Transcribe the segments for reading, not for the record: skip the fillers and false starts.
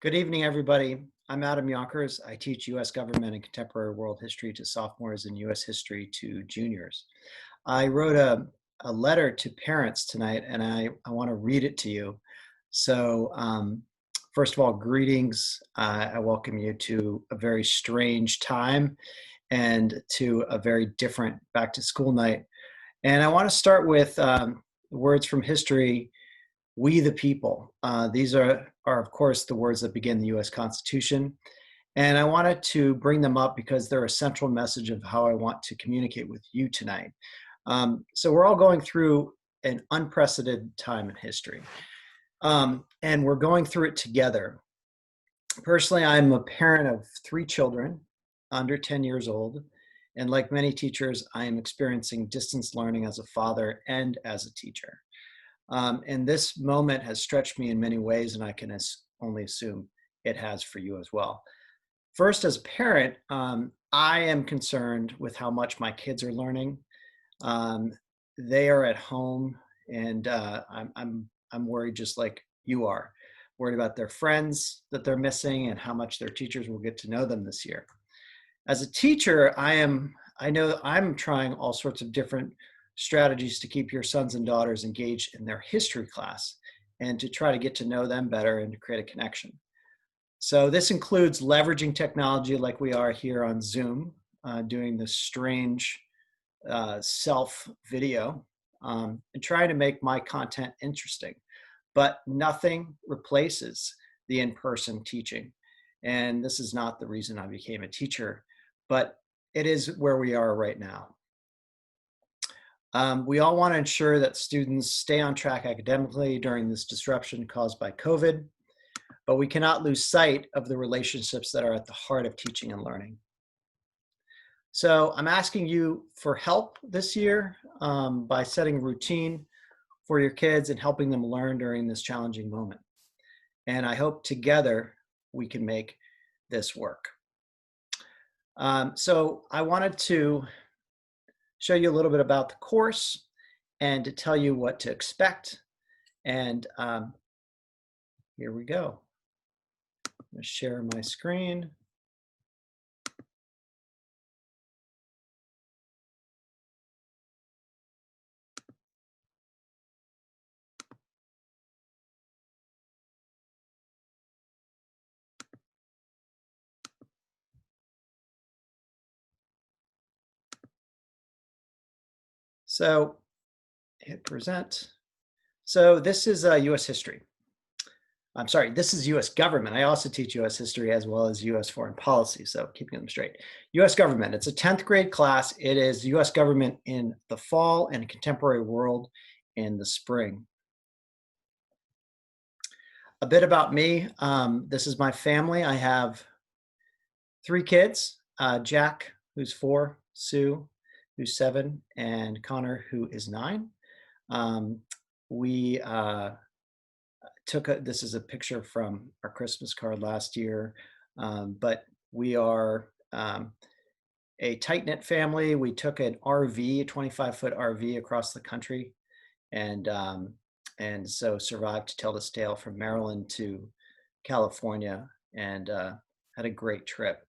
Good evening, everybody. I'm Adam Yonkers. I teach U.S. government and contemporary world history to sophomores and U.S. history to juniors. I wrote a letter to parents tonight, and I want to read it to you. So, first of all, greetings. I welcome you to a very strange time and to a very different back to school night. And I want to start with words from history. We the people. These are, of course, the words that begin the US Constitution. And I wanted to bring them up because they're a central message of how I want to communicate with you tonight. So we're all going through an unprecedented time in history. And we're going through it together. Personally, I'm a parent of 3 children under 10 years old. And like many teachers, I am experiencing distance learning as a father and as a teacher. And this moment has stretched me in many ways, and I can only assume it has for you as well. First, as a parent, I am concerned with how much my kids are learning. Um, they are at home, and I'm worried just like you are, worried about their friends that they're missing and how much their teachers will get to know them this year. As a teacher, I know I'm trying all sorts of different strategies to keep your sons and daughters engaged in their history class and to try to get to know them better and to create a connection. So this includes leveraging technology like we are here on Zoom, doing this strange self video, and trying to make my content interesting. But nothing replaces the in-person teaching. And this is not the reason I became a teacher, but it is where we are right now. We all want to ensure that students stay on track academically during this disruption caused by COVID, but we cannot lose sight of the relationships that are at the heart of teaching and learning. So I'm asking you for help this year by setting a routine for your kids and helping them learn during this challenging moment. And I hope together we can make this work. So I wanted to show you a little bit about the course and to tell you what to expect. And here we go. I'm going to share my screen. So hit present. So this is US history. I'm sorry, this is US government. I also teach US history as well as US foreign policy, so keeping them straight. US government, it's a 10th grade class. It is US government in the fall and contemporary world in the spring. A bit about me. This is my family. I have 3 kids, Jack, who's 4, Sue, who's 7, and Connor, who is 9. We this is a picture from our Christmas card last year, but we are a tight-knit family. We took an RV, a 25-foot RV across the country, and so survived to tell this tale from Maryland to California, and had a great trip.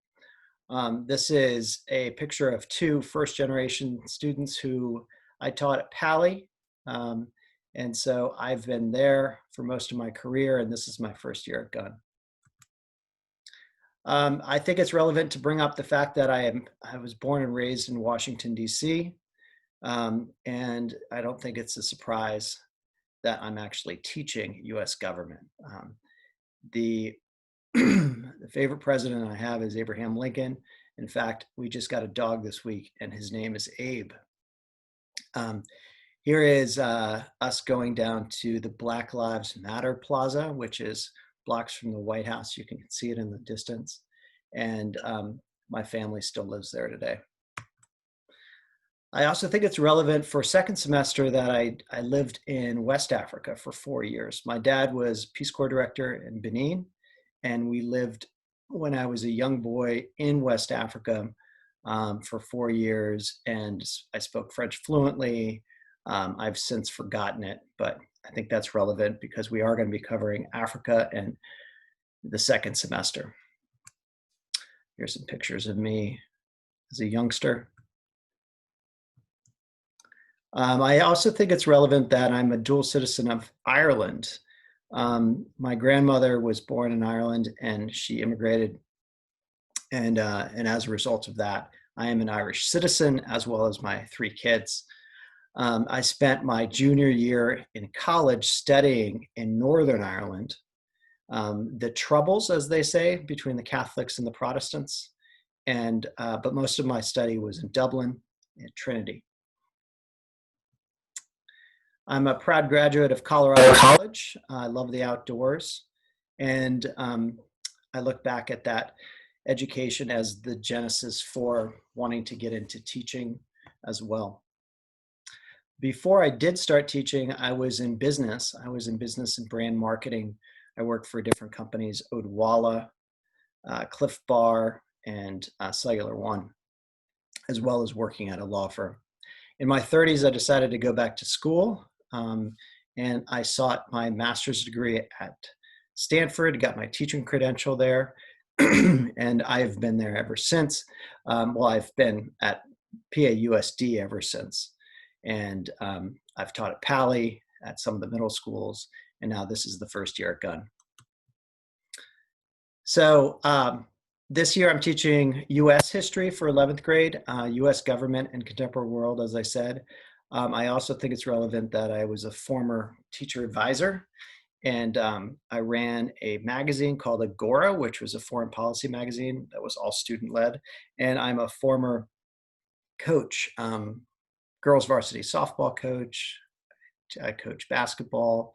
This is a picture of 2 first-generation students who I taught at Pali. And so I've been there for most of my career, and this is my first year at Gunn. I think it's relevant to bring up the fact that I was born and raised in Washington, D.C., and I don't think it's a surprise that I'm actually teaching U.S. government. The favorite president I have is Abraham Lincoln. In fact, we just got a dog this week, and his name is Abe. Here is us going down to the Black Lives Matter Plaza, which is blocks from the White House. You can see it in the distance. And my family still lives there today. I also think it's relevant for second semester that I lived in West Africa for 4 years. My dad was Peace Corps director in Benin, and we lived when I was a young boy in West Africa for 4 years, and I spoke French fluently. I've since forgotten it, but I think that's relevant because we are going to be covering Africa and the second semester. Here's some pictures of me as a youngster. I also think it's relevant that I'm a dual citizen of Ireland. My grandmother was born in Ireland and she immigrated, and as a result of that, I am an Irish citizen as well as my 3 kids. I spent my junior year in college studying in Northern Ireland. The troubles, as they say, between the Catholics and the Protestants, but most of my study was in Dublin at Trinity. I'm a proud graduate of Colorado College. I love the outdoors, and I look back at that education as the genesis for wanting to get into teaching as well. Before I did start teaching, I was in business. I was in business and brand marketing. I worked for different companies, Odwalla, Cliff Bar, and Cellular One, as well as working at a law firm. In my 30s, I decided to go back to school, and I sought my master's degree at Stanford, got my teaching credential there, and I've been there ever since. Well, I've been at PAUSD ever since, and I've taught at Pali, at some of the middle schools, and now this is the first year at Gunn. So this year I'm teaching US history for 11th grade, US government and contemporary world, as I said. I also think it's relevant that I was a former teacher advisor, and I ran a magazine called Agora, which was a foreign policy magazine that was all student-led, and I'm a former coach, girls varsity softball coach. I coach basketball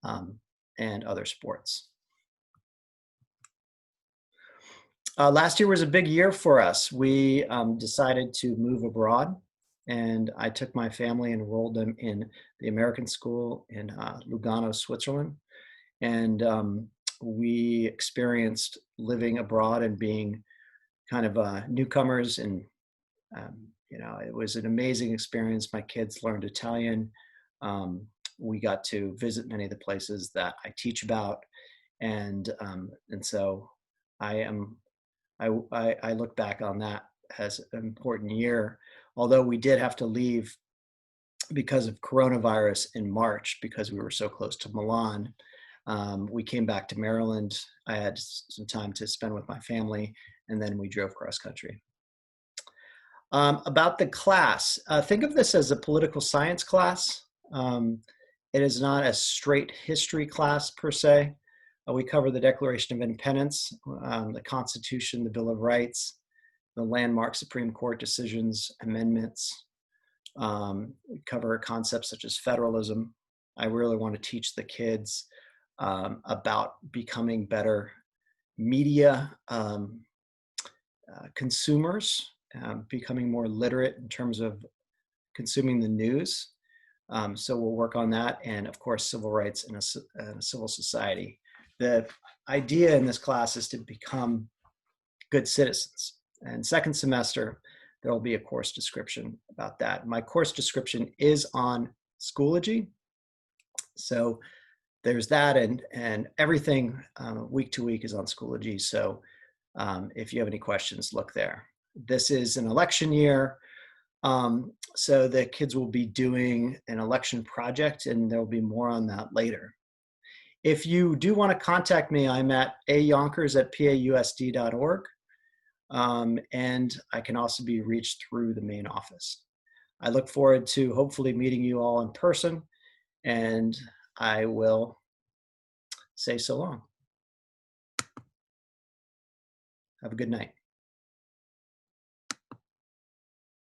and other sports. Last year was a big year for us. We decided to move abroad, and I took my family and enrolled them in the American school in Lugano, Switzerland. And we experienced living abroad and being kind of newcomers. And, it was an amazing experience. My kids learned Italian. We got to visit many of the places that I teach about. And so I look back on that as an important year, although we did have to leave because of coronavirus in March because we were so close to Milan. We came back to Maryland. I had some time to spend with my family, and then we drove cross country. About the class, think of this as a political science class. It is not a straight history class per se. We cover the Declaration of Independence, the Constitution, the Bill of Rights, the landmark Supreme Court decisions, amendments. We cover concepts such as federalism. I really want to teach the kids about becoming better media consumers, becoming more literate in terms of consuming the news. So we'll work on that, and of course, civil rights in a civil society. The idea in this class is to become good citizens. And second semester, there will be a course description about that. My course description is on Schoology. So there's that, and everything week to week is on Schoology. So if you have any questions, look there. This is an election year. So the kids will be doing an election project, and there'll be more on that later. If you do want to contact me, I'm at ayonkers@pausd.org, and I can also be reached through the main office. I look forward to hopefully meeting you all in person, and I will say so long. Have a good night.